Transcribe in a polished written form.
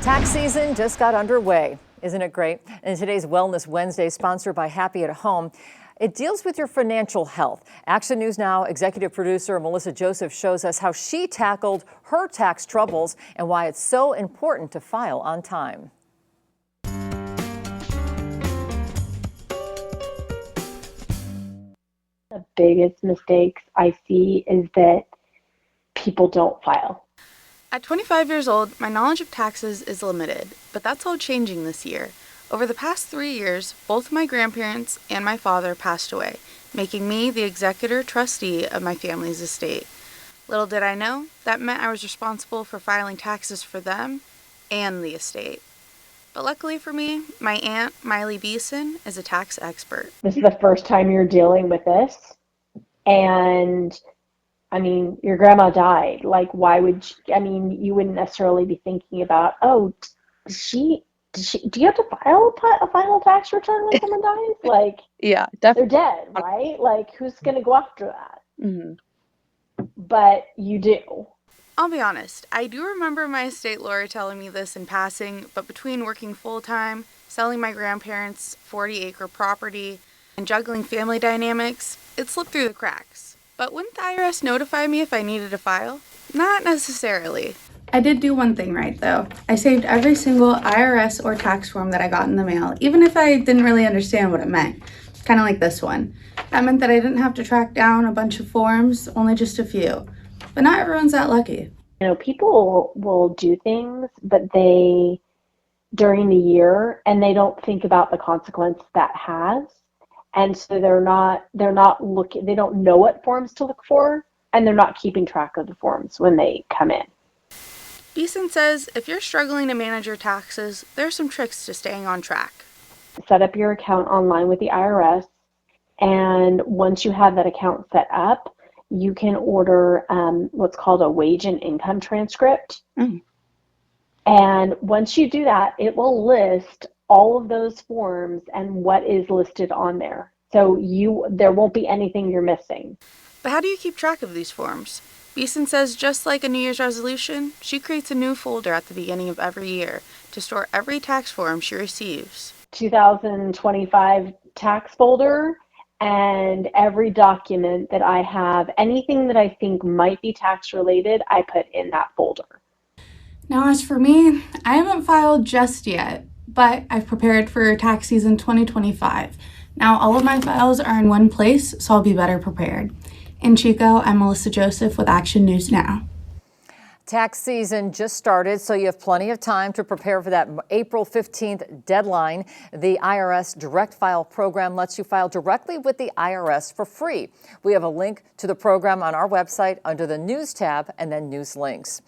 Tax season just got underway. Isn't it great? And today's Wellness Wednesday, sponsored by Happy at Home, it deals with your financial health. Action News Now executive producer Melissa Joseph shows us how she tackled her tax troubles and why it's so important to file on time. The biggest mistakes I see is that people don't file. At 25 years old, my knowledge of taxes is limited, but that's all changing this year. Over the past 3 years, both my grandparents and my father passed away, making me the executor trustee of my family's estate. Little did I know, that meant I was responsible for filing taxes for them and the estate. But luckily for me, my aunt, Miley Beeson, is a tax expert. This is the first time you're dealing with this. And I mean, your grandma died. Like, why would you wouldn't necessarily be thinking about, oh, do you have to file a final tax return when someone dies? Like, Yeah, they're definitely. dead, right? Like, who's going to go after that? Mhm. But you do. I'll be honest, I do remember my estate lawyer telling me this in passing, but between working full-time, selling my grandparents' 40-acre property, and juggling family dynamics, it slipped through the cracks. But wouldn't the IRS notify me if I needed to file? Not necessarily. I did do one thing right though. I saved every single IRS or tax form that I got in the mail, even if I didn't really understand what it meant. Kind of like this one. That meant that I didn't have to track down a bunch of forms, only just a few. But not everyone's that lucky. You know, people will do things, but during the year, and they don't think about the consequence that has. And so they're not looking, they don't know what forms to look for, and they're not keeping track of the forms when they come in. Beeson says if you're struggling to manage your taxes, there's some tricks to staying on track. Set up your account online with the IRS, and once you have that account set up, you can order what's called a wage and income transcript. Mm. And once you do that, it will list all of those forms and what is listed on there. So there won't be anything you're missing. But how do you keep track of these forms? Beeson says just like a New Year's resolution, she creates a new folder at the beginning of every year to store every tax form she receives. 2025 tax folder, and every document that I have, anything that I think might be tax related, I put in that folder. Now as for me, I haven't filed just yet, but I've prepared for tax season 2025. Now all of my files are in one place, so I'll be better prepared. In Chico, I'm Melissa Joseph with Action News Now. Tax season just started, so you have plenty of time to prepare for that April 15th deadline. The IRS Direct File program lets you file directly with the IRS for free. We have a link to the program on our website under the News tab and then News Links.